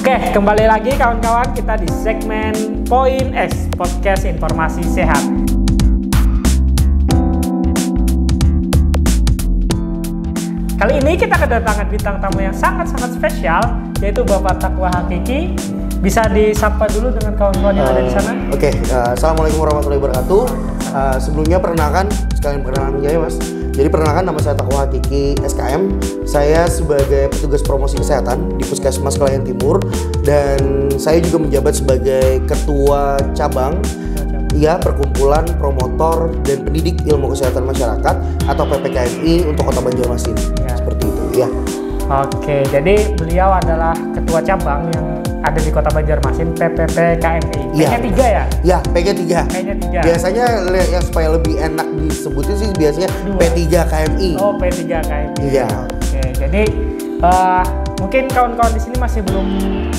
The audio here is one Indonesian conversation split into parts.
Oke, kembali lagi kawan-kawan, kita di segmen Poin X, Podcast Informasi Sehat. Kali ini kita kedatangan bintang tamu yang sangat-sangat spesial, yaitu Bapak Taqwa Hakiki. Bisa disapa dulu dengan kawan-kawan yang ada di sana? Oke, Assalamualaikum warahmatullahi wabarakatuh. Sebelumnya perkenalkan, sekalian perkenalan aja ya Mas. Jadi perkenalkan, nama saya Taqwa Hakiki SKM. Saya sebagai petugas promosi kesehatan di Puskesmas Kelayan Timur, dan saya juga menjabat sebagai ketua cabang perkumpulan promotor dan pendidik ilmu kesehatan masyarakat atau PPKMI untuk Kota Banjarmasin. Seperti itu ya. Oke, jadi beliau adalah ketua cabang yang ada di Kota Banjarmasin, PPKMI. P-nya 3 ya? Ya, P-nya 3. P-nya 3. Biasanya yang supaya lebih enak disebutin sih biasanya P3KMI. Oh, P3KMI. Iya. Oke, jadi mungkin kawan-kawan di sini masih belum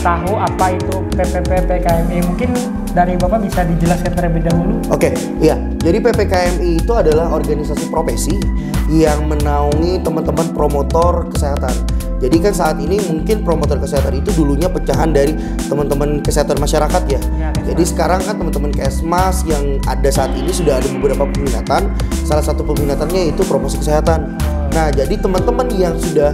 tahu apa itu PPKMI. Mungkin dari Bapak bisa dijelaskan terlebih dahulu. Oke, iya. Jadi PPKMI itu adalah organisasi profesi yang menaungi teman-teman promotor kesehatan. Jadi kan saat ini mungkin promotor kesehatan itu dulunya pecahan dari teman-teman kesehatan masyarakat ya. Jadi sekarang kan teman-teman Kesmas yang ada saat ini sudah ada beberapa peminatan. Salah satu peminatannya itu promosi kesehatan. Nah, jadi teman-teman yang sudah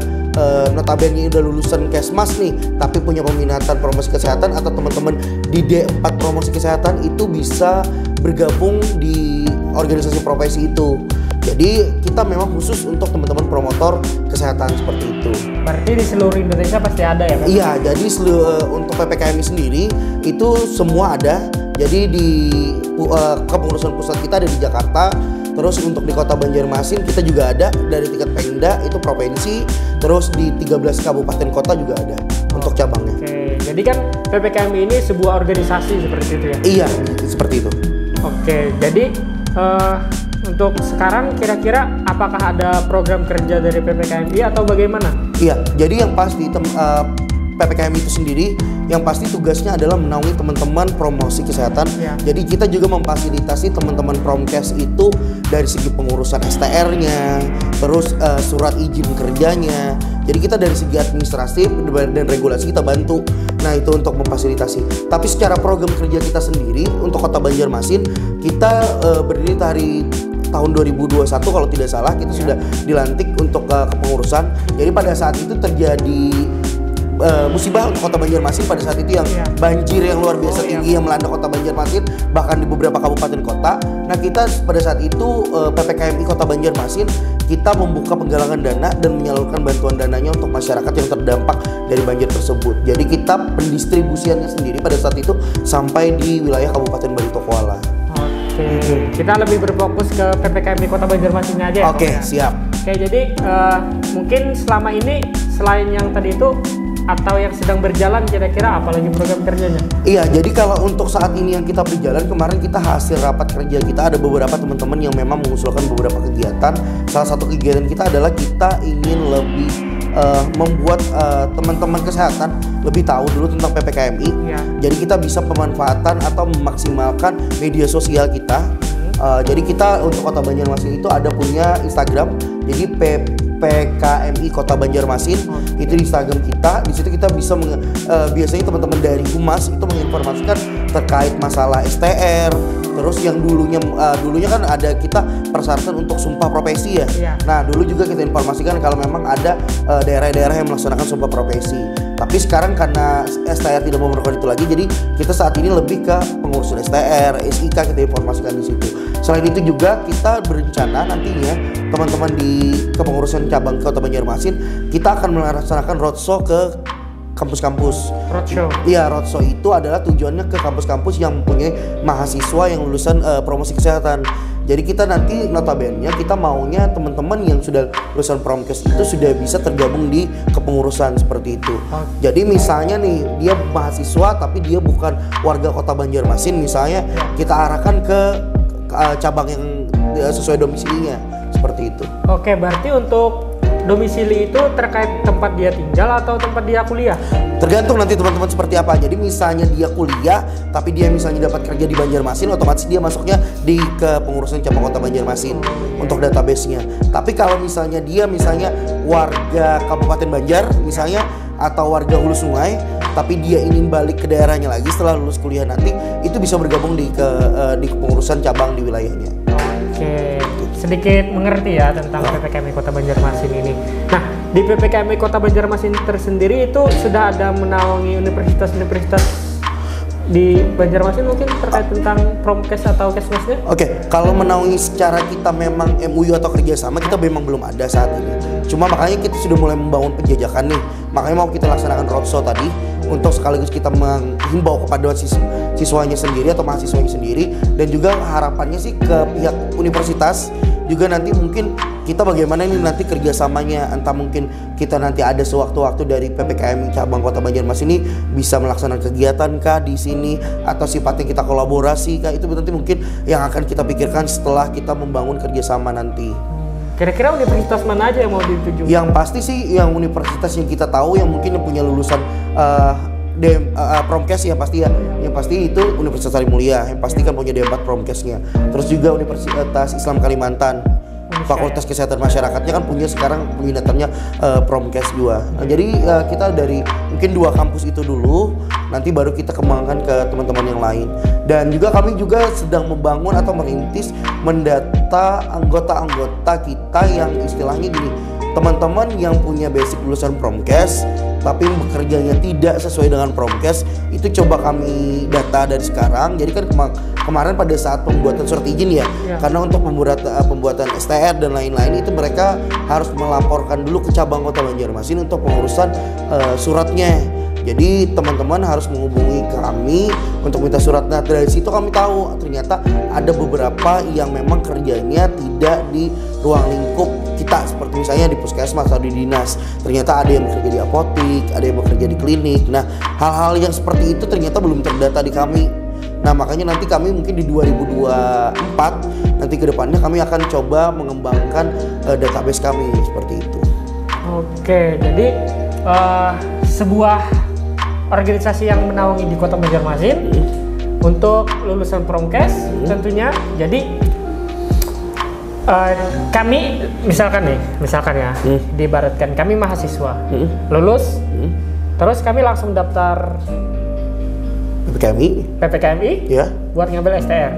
notabene udah lulusan Kesmas nih, tapi punya peminatan promosi kesehatan, atau teman-teman di D4 promosi kesehatan itu bisa bergabung di organisasi profesi itu. Jadi kita memang khusus untuk teman-teman promotor kesehatan seperti itu. Berarti di seluruh Indonesia pasti ada ya Pak? Iya, jadi untuk PPKMI sendiri itu semua ada. Jadi di kepengurusan pusat kita ada di Jakarta. Terus untuk di Kota Banjarmasin kita juga ada dari tingkat Pemda itu provinsi. Terus di 13 kabupaten kota juga ada untuk cabangnya. Oke, jadi kan PPKMI ini sebuah organisasi seperti itu ya? Iya, seperti itu. Oke, jadi untuk sekarang kira-kira apakah ada program kerja dari PPKMI atau bagaimana? Iya, jadi yang pasti PPKMI itu sendiri yang pasti tugasnya adalah menaungi teman-teman promosi kesehatan. Jadi kita juga memfasilitasi teman-teman promkes itu dari segi pengurusan STR-nya, terus surat izin kerjanya. Jadi kita dari segi administratif dan regulasi kita bantu. Nah, itu untuk memfasilitasi. Tapi secara program kerja kita sendiri untuk Kota Banjarmasin, kita berdiri dari tahun 2021 kalau tidak salah kita sudah dilantik untuk kepengurusan. Jadi pada saat itu terjadi musibah untuk Kota Banjarmasin pada saat itu yang banjir yang luar biasa tinggi yang melanda Kota Banjarmasin, bahkan di beberapa kabupaten kota. Nah, kita pada saat itu PPKMI Kota Banjarmasin kita membuka penggalangan dana dan menyalurkan bantuan dananya untuk masyarakat yang terdampak dari banjir tersebut. Jadi kita pendistribusiannya sendiri pada saat itu sampai di wilayah Kabupaten Baritokuala. Oke, kita lebih berfokus ke PPKMI Kota Banjarmasin aja ya. Oke, siap. Oke, jadi mungkin selama ini selain yang tadi itu atau yang sedang berjalan, kira-kira apalagi program kerjanya? Iya, jadi kalau untuk saat ini yang kita berjalan, kemarin kita hasil rapat kerja kita ada beberapa teman-teman yang memang mengusulkan beberapa kegiatan. Salah satu kegiatan kita adalah kita ingin lebih membuat teman-teman kesehatan lebih tahu dulu tentang PPKMI. Jadi kita bisa pemanfaatan atau memaksimalkan media sosial kita. Jadi kita untuk Kota Banjarmasin itu ada punya Instagram. Jadi PPKMI Kota Banjarmasin itu di Instagram kita. Di situ kita bisa biasanya teman-teman dari Humas itu menginformasikan terkait masalah STR. Terus yang dulunya kan ada kita persyaratan untuk sumpah profesi ya. Nah, dulu juga kita informasikan kalau memang ada daerah-daerah yang melaksanakan sumpah profesi. Tapi sekarang karena STR tidak memerlukan itu lagi, jadi kita saat ini lebih ke pengurusan STR, SIK kita informasikan di situ. Selain itu juga kita berencana nantinya teman-teman di kepengurusan cabang Kota Banjarmasin kita akan melaksanakan roadshow ke kampus-kampus. Roadshow? Iya, roadshow itu adalah tujuannya ke kampus-kampus yang mempunyai mahasiswa yang lulusan promosi kesehatan. Jadi kita nanti notabene kita maunya teman-teman yang sudah lulusan promkes itu sudah bisa tergabung di kepengurusan seperti itu. Jadi misalnya nih dia mahasiswa tapi dia bukan warga Kota Banjarmasin, misalnya kita arahkan ke cabang yang sesuai domisilinya seperti itu. Oke, berarti untuk domisili itu terkait tempat dia tinggal atau tempat dia kuliah? Tergantung nanti teman-teman seperti apa. Jadi misalnya dia kuliah tapi dia misalnya dapat kerja di Banjarmasin, otomatis dia masuknya di kepengurusan cabang Kota Banjarmasin untuk database-nya. Tapi kalau misalnya dia warga Kabupaten Banjar misalnya atau warga Hulu Sungai, tapi dia ingin balik ke daerahnya lagi setelah lulus kuliah nanti, itu bisa bergabung di kepengurusan cabang di wilayahnya. Oke, sedikit mengerti ya tentang PPKMI Kota Banjarmasin ini. Nah, di PPKMI Kota Banjarmasin tersendiri itu sudah ada menaungi universitas-universitas di Banjarmasin mungkin terkait tentang promkes atau kesmasnya? Oke, kalau menaungi secara kita memang MUU atau kerjasama kita memang belum ada saat ini. Cuma makanya kita sudah mulai membangun penjajakan nih. Makanya mau kita laksanakan roadshow tadi untuk sekaligus kita menghimbau kepada siswanya sendiri atau mahasiswanya sendiri, dan juga harapannya sih ke pihak universitas juga nanti mungkin kita bagaimana ini nanti kerjasamanya, entah mungkin kita nanti ada sewaktu-waktu dari PPKMI cabang Kota Banjarmasin ini bisa melaksanakan kegiatan kah di sini atau sifatnya kita kolaborasi kah, itu nanti mungkin yang akan kita pikirkan setelah kita membangun kerjasama nanti. Kira-kira universitas mana aja yang mau dituju? Yang pasti sih yang universitas yang kita tahu yang mungkin punya lulusan Promkes yang pasti itu Universitas Sarimulia yang pasti kan punya D4 Promkesnya. Terus juga Universitas Islam Kalimantan, Fakultas Kesehatan Masyarakatnya kan punya sekarang peminatannya Promkes juga. Nah, jadi kita dari mungkin 2 kampus itu dulu, nanti baru kita kembangkan ke teman-teman yang lain. Dan juga kami juga sedang membangun atau merintis mendata anggota-anggota kita yang istilahnya gini, teman-teman yang punya basic lulusan Promkes tapi bekerjanya tidak sesuai dengan Promkes, itu coba kami data dari sekarang. Jadi kan kemarin pada saat pembuatan surat izin ya, karena untuk pembuatan STR dan lain-lain itu mereka harus melaporkan dulu ke cabang Kota Banjarmasin untuk pengurusan suratnya. Jadi teman-teman harus menghubungi kami untuk minta surat. Nah, dari situ kami tahu ternyata ada beberapa yang memang kerjanya tidak di ruang lingkup kita, seperti misalnya di puskesmas atau di dinas. Ternyata ada yang bekerja di apotik, ada yang bekerja di klinik. Nah, hal-hal yang seperti itu ternyata belum terdata di kami. Nah, makanya nanti kami mungkin di 2024 nanti ke depannya kami akan coba mengembangkan database kami seperti itu. Oke, jadi sebuah organisasi yang menaungi di Kota Banjarmasin untuk lulusan Promkes tentunya. Jadi kami misalkan ya, diibaratkan kami mahasiswa lulus, terus kami langsung daftar PPKMI ya, buat ngambil STR.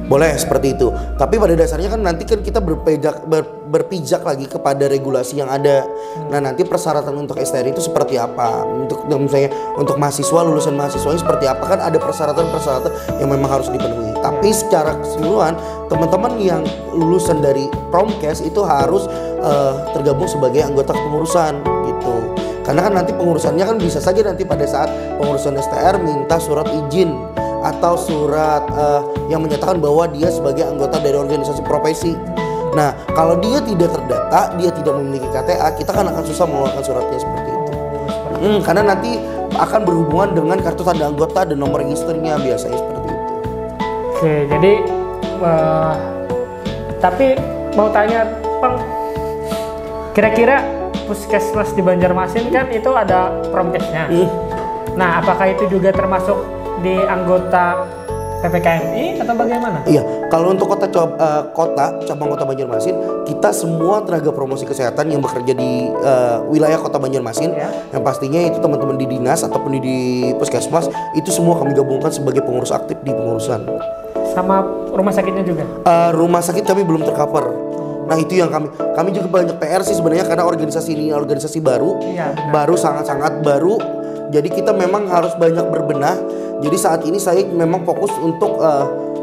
Boleh seperti itu. Tapi pada dasarnya kan nanti kan kita berpijak lagi kepada regulasi yang ada. Nah, nanti persyaratan untuk STR itu seperti apa? Untuk misalnya untuk mahasiswa, lulusan mahasiswanya seperti apa? Kan ada persyaratan-persyaratan yang memang harus dipenuhi. Tapi secara keseluruhan teman-teman yang lulusan dari Promkes itu harus tergabung sebagai anggota kepengurusan gitu. Karena kan nanti pengurusannya kan bisa saja nanti pada saat pengurusan STR minta surat izin atau surat yang menyatakan bahwa dia sebagai anggota dari organisasi profesi. Nah, kalau dia tidak terdata, dia tidak memiliki KTA, kita kan akan susah mengeluarkan suratnya seperti itu. Karena nanti akan berhubungan dengan kartu tanda anggota dan nomor registernya biasanya seperti itu. Oke, jadi tapi mau tanya, Bang, kira-kira puskesmas di Banjarmasin kan itu ada Promkesnya. Nah, apakah itu juga termasuk di anggota PPKMI atau bagaimana? Iya, kalau untuk cabang Kota Banjarmasin, kita semua tenaga promosi kesehatan yang bekerja di wilayah Kota Banjarmasin, yang pastinya itu teman-teman di dinas ataupun di puskesmas, itu semua kami gabungkan sebagai pengurus aktif di pengurusan. Sama rumah sakitnya juga? Rumah sakit kami belum tercover. Nah, itu yang kami juga banyak PR sih sebenarnya, karena organisasi ini organisasi baru, baru sangat-sangat baru. Jadi kita memang harus banyak berbenah. Jadi saat ini saya memang fokus untuk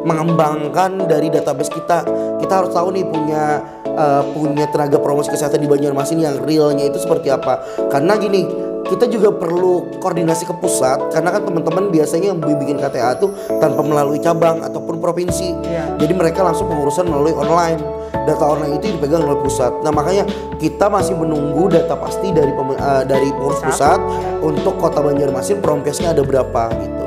mengembangkan dari database kita. Kita harus tahu nih punya tenaga promosi kesehatan di Banjarmasin yang realnya itu seperti apa. Karena gini, kita juga perlu koordinasi ke pusat, karena kan teman-teman biasanya yang bikin KTA tuh tanpa melalui cabang ataupun provinsi. Jadi mereka langsung pengurusan melalui online. Data online itu dipegang oleh pusat. Nah, makanya kita masih menunggu data pasti dari pengurus pusat untuk Kota Banjarmasin Promkesnya ada berapa gitu.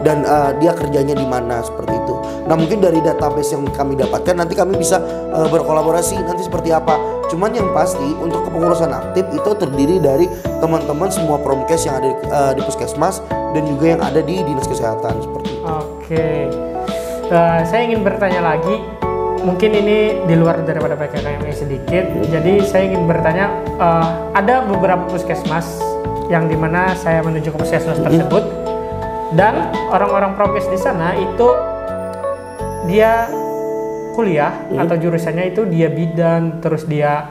Dan dia kerjanya di mana seperti itu. Nah, mungkin dari database yang kami dapatkan nanti kami bisa berkolaborasi nanti seperti apa. Cuman yang pasti untuk kepengurusan aktif itu terdiri dari teman-teman semua Promkes yang ada di puskesmas dan juga yang ada di dinas kesehatan seperti itu. Oke, saya ingin bertanya lagi. Mungkin ini di luar daripada PKKMI sedikit. Jadi saya ingin bertanya, ada beberapa puskesmas yang dimana saya menuju ke puskesmas tersebut, dan orang-orang prokes di sana itu dia kuliah atau jurusannya itu dia bidan, terus dia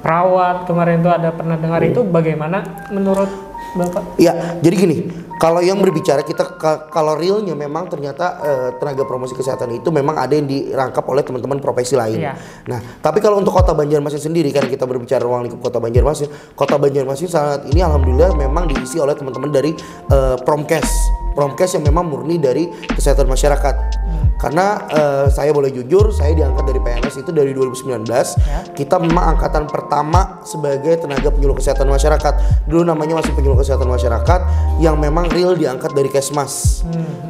perawat. Kemarin itu ada pernah dengar itu, bagaimana menurut Bapak? Ya, jadi gini, kalau yang berbicara kita kalau realnya memang ternyata tenaga promosi kesehatan itu memang ada yang dirangkap oleh teman-teman profesi lain. Iya. Nah, tapi kalau untuk Kota Banjarmasin sendiri, kan kita berbicara ruang lingkup Kota Banjarmasin saat ini alhamdulillah memang diisi oleh teman-teman dari Promkes yang memang murni dari kesehatan masyarakat. Karena saya boleh jujur, saya diangkat dari PNS itu dari 2019. Kita memang angkatan pertama sebagai tenaga penyuluh kesehatan masyarakat. Dulu namanya masih penyuluh kesehatan masyarakat yang memang real diangkat dari Kesmas.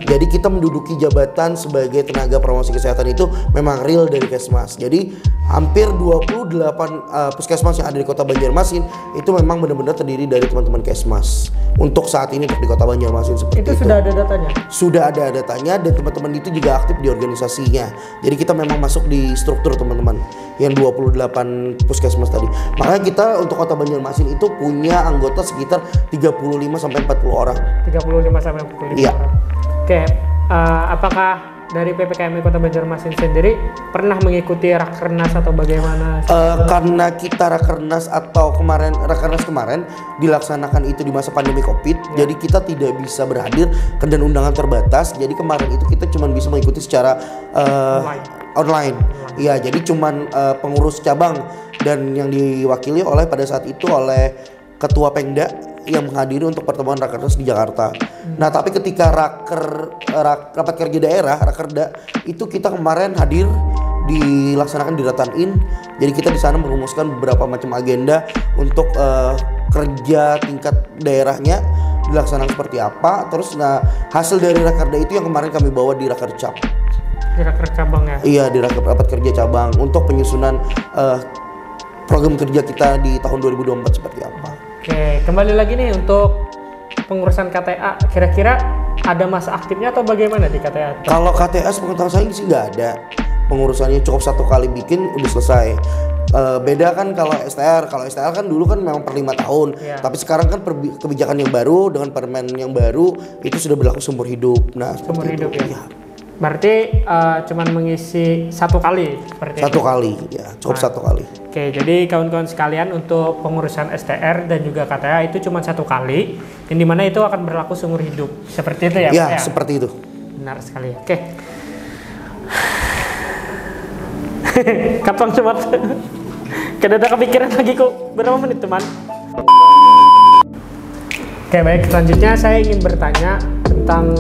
Jadi kita menduduki jabatan sebagai tenaga promosi kesehatan itu memang real dari Kesmas. Jadi hampir 28 puskesmas yang ada di Kota Banjarmasin itu memang benar-benar terdiri dari teman-teman Kesmas. Untuk saat ini untuk di Kota Banjarmasin seperti itu. Sudah ada datanya? Sudah ada datanya, dan teman-teman itu juga aktif di organisasinya. Jadi kita memang masuk di struktur teman-teman yang 28 puskesmas tadi. Makanya kita untuk Kota Banjarmasin itu punya anggota sekitar 35 sampai 40 orang. 35 sampai 45 Iya. orang. Oke, apakah dari PPKMI Kota Banjarmasin sendiri pernah mengikuti rakernas atau bagaimana? Karena kita rakernas kemarin dilaksanakan itu di masa pandemi COVID, jadi kita tidak bisa berhadir dan undangan terbatas. Jadi kemarin itu kita cuma bisa mengikuti secara online. Iya, jadi cuman pengurus cabang dan yang diwakili pada saat itu oleh Ketua Pengda yang menghadiri untuk pertemuan rakernas di Jakarta. Nah, tapi ketika rapat kerja daerah Rakerda itu kita kemarin hadir, dilaksanakan di Ratanin. Jadi kita di sana merumuskan beberapa macam agenda untuk kerja tingkat daerahnya dilaksanakan seperti apa. Terus hasil dari Rakerda itu yang kemarin kami bawa di Rakercap. Di Raker cabang ya? Iya, di rapat kerja cabang untuk penyusunan program kerja kita di tahun 2024 seperti apa. Oke, kembali lagi nih untuk pengurusan KTA, kira-kira ada masa aktifnya atau bagaimana di KTA? Kalau KTA sepengetahuan saya sih nggak ada. Pengurusannya cukup 1 kali bikin udah selesai. Beda kan kalau STR kan dulu kan memang per 5 tahun. Tapi sekarang kan kebijakan yang baru dengan permen yang baru itu sudah berlaku seumur hidup. Nah, seumur hidup itu. Ya. Berarti cuman mengisi 1 kali seperti 1 kali, ya cukup 1 kali. Oke, jadi kawan-kawan sekalian untuk pengurusan STR dan juga KTA itu cuma 1 kali, yang dimana itu akan berlaku seumur hidup. Seperti itu ya? Ya, Pak? seperti itu. Benar sekali. Oke. Kapan cepat? Kada ada kepikiran lagi kok. Berapa menit teman? Oke, baik. Selanjutnya saya ingin bertanya tentang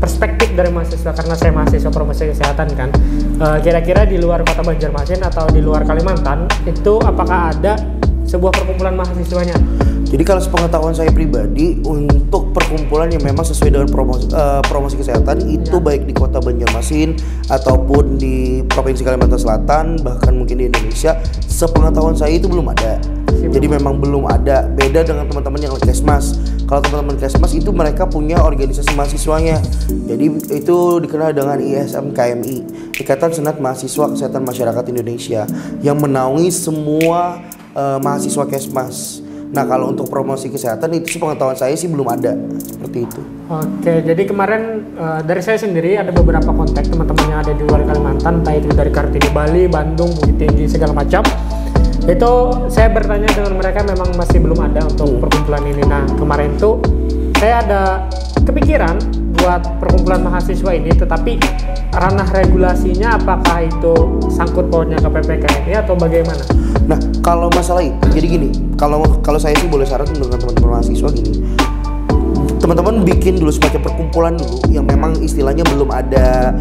perspektif dari mahasiswa, karena saya mahasiswa promosi kesehatan kan. Kira-kira di luar Kota Banjarmasin atau di luar Kalimantan itu apakah ada sebuah perkumpulan mahasiswanya? Jadi kalau sepengetahuan saya pribadi, untuk perkumpulan yang memang sesuai dengan promosi kesehatan itu baik di Kota Banjarmasin ataupun di Provinsi Kalimantan Selatan, bahkan mungkin di Indonesia, sepengetahuan saya itu belum ada. Jadi memang belum ada. Beda dengan teman-teman yang Kesmas. Kalau teman-teman Kesmas itu mereka punya organisasi mahasiswanya. Jadi itu dikenal dengan ISM KMI, Ikatan Senat Mahasiswa Kesehatan Masyarakat Indonesia, yang menaungi semua mahasiswa Kesmas. Nah, kalau untuk promosi kesehatan itu sepengetahuan saya sih belum ada seperti itu. Oke, jadi kemarin dari saya sendiri ada beberapa kontak teman-teman yang ada di luar Kalimantan, entah itu dari Kartini Bali, Bandung, Bukit Tinggi, segala macam. Itu saya bertanya dengan mereka, memang masih belum ada untuk perkumpulan ini. Nah, kemarin tuh saya ada kepikiran buat perkumpulan mahasiswa ini, tetapi ranah regulasinya apakah itu sangkut pautnya ke PPKMI atau bagaimana? Nah, kalau masalah itu, jadi gini, kalau saya sih boleh saran dengan teman-teman mahasiswa gini. Teman-teman bikin dulu semacam perkumpulan dulu yang memang istilahnya belum ada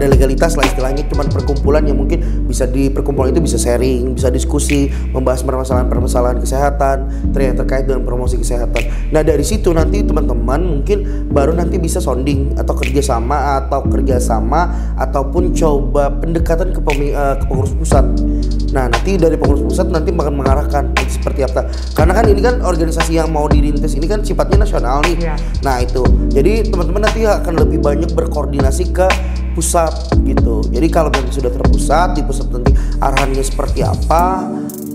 legalitas lah, istilahnya cuman perkumpulan yang mungkin bisa di perkumpulan itu bisa sharing, bisa diskusi, membahas permasalahan kesehatan terkait dengan promosi kesehatan. Nah, dari situ nanti teman-teman mungkin baru nanti bisa sounding atau kerjasama ataupun coba pendekatan ke pengurus pusat. Nah, nanti dari pengurus pusat nanti akan mengarahkan seperti apa. Karena kan ini kan organisasi yang mau dirintis ini kan sifatnya nasional nih. Nah, itu. Jadi teman-teman nanti akan lebih banyak berkoordinasi ke pusat gitu. Jadi kalau memang sudah terpusat, di pusat nanti arahannya seperti apa,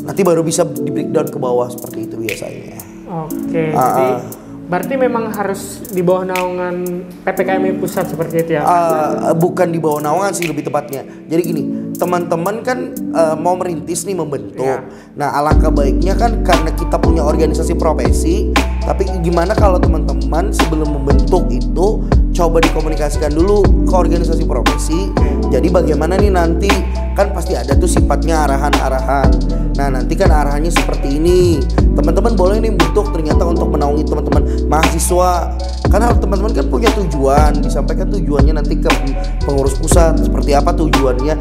nanti baru bisa di breakdown ke bawah seperti itu biasanya. Oke, jadi berarti memang harus di bawah naungan PPKMI pusat seperti itu ya? Bukan di bawah naungan sih lebih tepatnya. Jadi gini, teman-teman kan mau merintis nih, membentuk. Ya. Nah, alangkah baiknya kan karena kita punya organisasi profesi, tapi gimana kalau teman-teman sebelum membentuk itu coba dikomunikasikan dulu ke organisasi profesi. Jadi bagaimana nih nanti, kan pasti ada tuh sifatnya arahan-arahan. Nah, nanti kan arahannya seperti ini. Teman-teman boleh nih bentuk ternyata untuk menaungi teman-teman mahasiswa. Karena teman-teman kan punya tujuan, disampaikan tujuannya nanti ke pengurus pusat. Seperti apa tujuannya?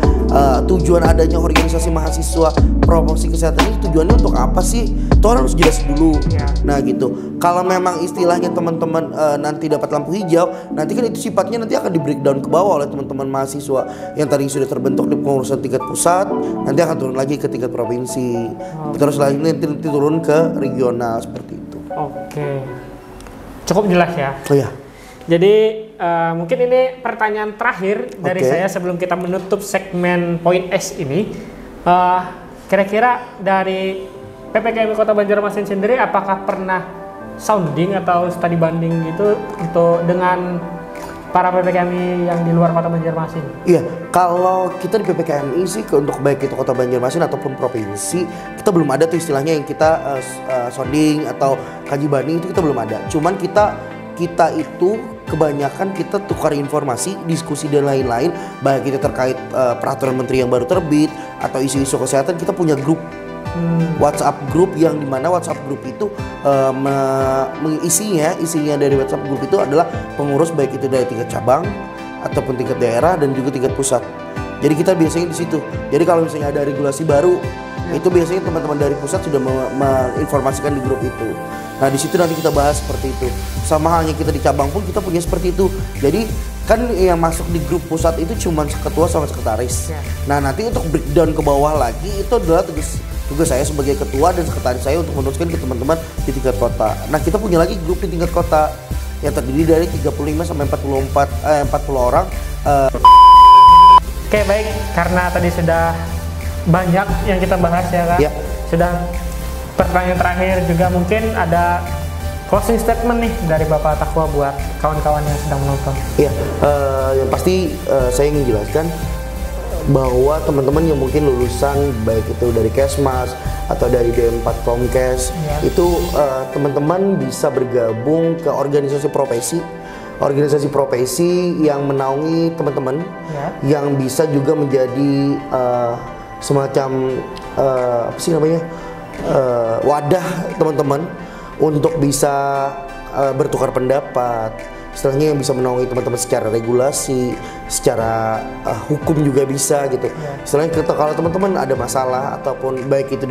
Tujuan adanya organisasi mahasiswa promosi kesehatan ini tujuannya untuk apa sih? Itu harus jelas dulu. Ya. Nah gitu. Kalau memang istilahnya teman-teman nanti dapat lampu hijau, nanti kan itu sifatnya nanti akan di breakdown ke bawah oleh teman-teman mahasiswa yang tadi sudah terbentuk di pengurusan tingkat pusat, nanti akan turun lagi ke tingkat provinsi, terus lagi nanti turun ke regional seperti itu. Oke, cukup jelas ya. Oh ya. Jadi mungkin ini pertanyaan terakhir dari saya sebelum kita menutup segmen poin S ini. Kira-kira dari PPKMI Kota Banjarmasin sendiri apakah pernah sounding atau studi banding gitu untuk dengan para PPKMI yang di luar Kota Banjarmasin? Iya, kalau kita di PPKMI sih untuk baik itu Kota Banjarmasin ataupun provinsi, kita belum ada tuh istilahnya yang kita sounding atau kaji banding, itu kita belum ada. Cuman kita itu kebanyakan kita tukar informasi, diskusi dan lain-lain, baik itu terkait peraturan menteri yang baru terbit atau isu-isu kesehatan. Kita punya grup WhatsApp grup yang dimana WhatsApp grup itu isinya dari WhatsApp grup itu adalah pengurus baik itu dari tingkat cabang ataupun tingkat daerah dan juga tingkat pusat. Jadi kita biasanya di situ. Jadi kalau misalnya ada regulasi baru, itu biasanya teman-teman dari pusat sudah menginformasikan di grup itu. Nah di situ nanti kita bahas seperti itu. Sama halnya kita di cabang pun kita punya seperti itu. Jadi kan yang masuk di grup pusat itu cuma ketua sama sekretaris. Nah nanti untuk breakdown ke bawah lagi itu adalah tugas saya sebagai ketua dan sekretaris saya untuk meneruskan ke teman-teman di tingkat kota. Nah kita punya lagi grup di tingkat kota yang terdiri dari 35 sampai 40 orang. Oke, baik, karena tadi sudah banyak yang kita bahas ya Kak. Ya. Sudah pertanyaan terakhir juga, mungkin ada closing statement nih dari Bapak Takwa buat kawan-kawan yang sedang menonton. Iya, yang pasti saya ingin jelaskan bahwa teman-teman yang mungkin lulusan baik itu dari Kesmas atau dari D4 Komkes itu teman-teman bisa bergabung ke organisasi profesi yang menaungi teman-teman yang bisa juga menjadi semacam apa sih namanya wadah teman-teman untuk bisa bertukar pendapat. Istilahnya yang bisa menaungi teman-teman secara regulasi, secara hukum juga bisa gitu. Istilahnya kalau teman-teman ada masalah ataupun baik itu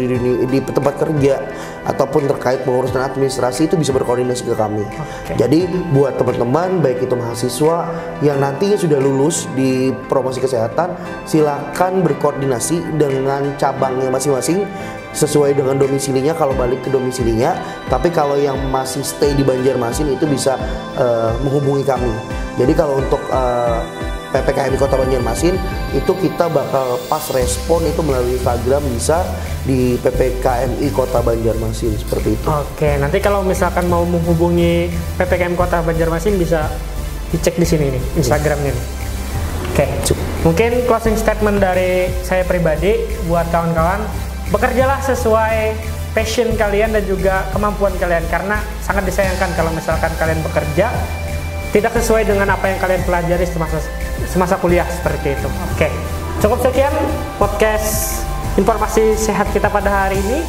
di tempat kerja ataupun terkait pengurusan administrasi, itu bisa berkoordinasi ke kami. Jadi buat teman-teman baik itu mahasiswa yang nantinya sudah lulus di promosi kesehatan, silakan berkoordinasi dengan cabangnya masing-masing sesuai dengan domisilinya kalau balik ke domisilinya. Tapi kalau yang masih stay di Banjarmasin itu bisa menghubungi kami. Jadi kalau untuk PPKMI Kota Banjarmasin itu kita bakal pas respon itu melalui Instagram, bisa di PPKMI Kota Banjarmasin seperti itu. Oke, nanti kalau misalkan mau menghubungi PPKMI Kota Banjarmasin bisa dicek di sini nih Instagramnya nih. Oke, mungkin closing statement dari saya pribadi buat kawan-kawan, bekerjalah sesuai passion kalian dan juga kemampuan kalian, karena sangat disayangkan kalau misalkan kalian bekerja tidak sesuai dengan apa yang kalian pelajari semasa kuliah seperti itu. Oke, cukup sekian podcast informasi sehat kita pada hari ini.